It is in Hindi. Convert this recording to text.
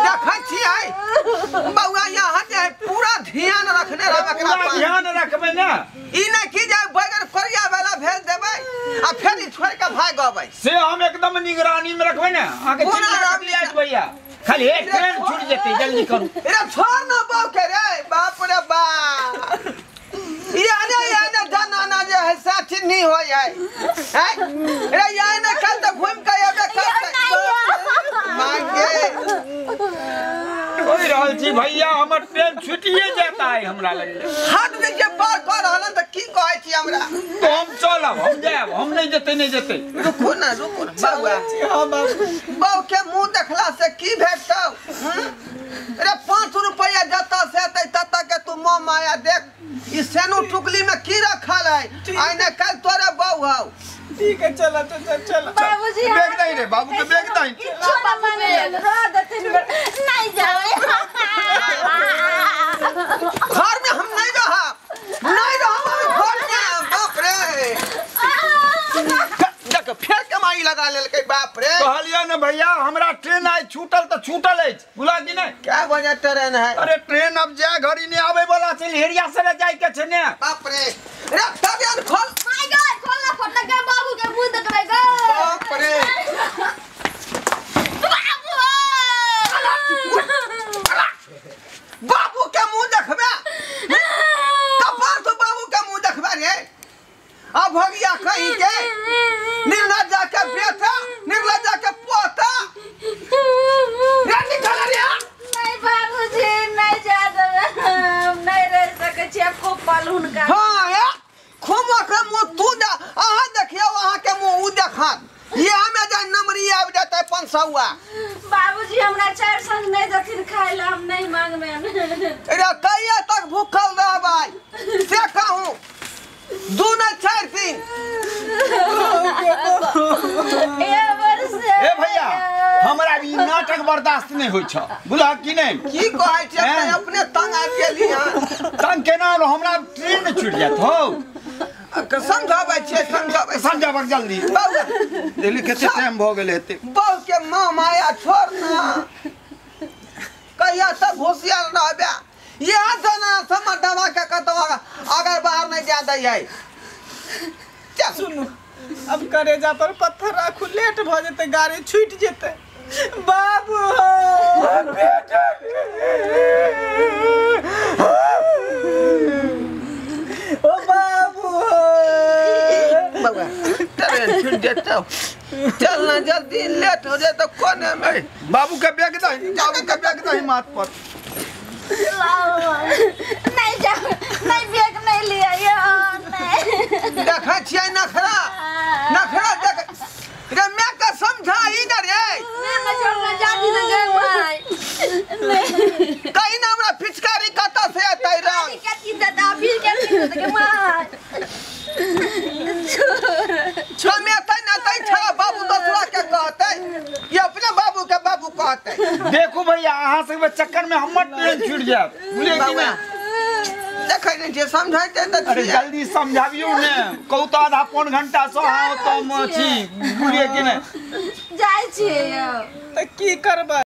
देखै छियै बउआ यहाँ जे पूरा ध्यान रखने रहबे एकरा पर ध्यान रखबे ना ई नहीं कि जे बैगन करिया वाला भेज देबै आ फिर ई छोड़ के भाग गबै से हम एकदम निगरानी में रखबे ना आके चिल्ला भैया खाली एक ट्रेन छूट जेतै जल्दी करू अरे छोड़ ना बाप के रे बाप रे बाप याने जनाना जे है साथी नहीं हो जाए हैं अरे याने कल तो घूम के आबे करते मांगे कोई रहल छी भैया हमर ट्रेन छूटिए जाता है हमरा लगे हाथ में जे पार कर रहलन त की कहै छी हमरा तो हम चलब हम जाब हम नहीं जेते रुको ना बाबा बाऊ के मुंह देखला से की भेटौ अरे 5 रुपया जता से तै तता के तू मोह माया देख ई सेनु टुकली में की रखल है आइने कल तोरे बाऊ हौ ठीक है चला तो चल बाबूजी बैग दई रे बाबू के बैग दई छोटा में रो देते नहीं जाए घर में हम नहीं रहा घर में बाप रे देख फेर कमाई लगा लेलकै बाप रे कहलिया ना भैया हमरा ट्रेन आई छूटल त छूटल है बुला दी नहीं क्या वजह ट्रेन है अरे ट्रेन अब जा घड़ी ने आवे वाला छै हेरिया से जाय के छै ने बाप रे रे तबियत खोल माय गॉड खोलना फटना के बाबू के मुंह देखबै ग बाप रे बाबू के मुंह देखबे कपार तो बाबू के मुंह देखबे रे अब भगिया कहीं के निर्लज जाके बेटा निर्लज जाके पोता रे निकल रे नहीं बाबूजी नहीं जा दे नहीं रह सके छी आपको पालून का हां या खोमा के मुंह तू जा आहा देखियो वहां के मुंह उ देखन ये हमें जा नंबरी आब जाता 500 बाबूजी हमरा 4 संग नहीं दथिन खाइला हम नहीं मांगबे अरे कहिया तक भूखल रहबै से कहूं 2 न 4 दिन ए भैया हमरा ई नाटक बर्दाश्त नहीं होय छ बुला कि नहीं की कहै छै अपने तंग आ गेली हां तंग केना हमरा ट्रेन छूट जात हो समझाबै छै समझाबर जल्दी बाबू दिल्ली कते टाइम भ गेल हेते बाबू के मां माया छोड़ ना कहिया तक होशियार रहबे ये जना समझ दवा के कतवा अगर बाहर नहीं जा दै है क्या सुनो अब करेजा पर पत्थर राखू लेट भ जेते गाड़ी छूट जेते बाबू बेटा ओ बाबू बाबा ट्रेन छूट जेतौ चलना जल्दी लेट हो जाए तो कोने में बाबू के बैग दही माथ पर नहीं जा नहीं बैग नहीं लिया यार नहीं देखा छियै नखरा देख रे मैं का समझाई ना रे मैं छोड़ना जाती तो गए भाई कहीं ना हमरा पिचकारी कता से आतै रंग क्या चीज दादा फिर क्या चीज के मार छमे तै ना तै छरा बाबू दोसरा के कहतै ये अपने बाबू के बाबू कहतै देखो भैया अहाँ सब चक्कर में हमर ट्रेन छूट जात बुझे कि नहीं देखै नहीं जे समझाइते त अरे जल्दी समझाबियो ने कहू तो आधा पौन घंटा सो हाँ तो छी बुझे कि नहीं जाय छी त की करबै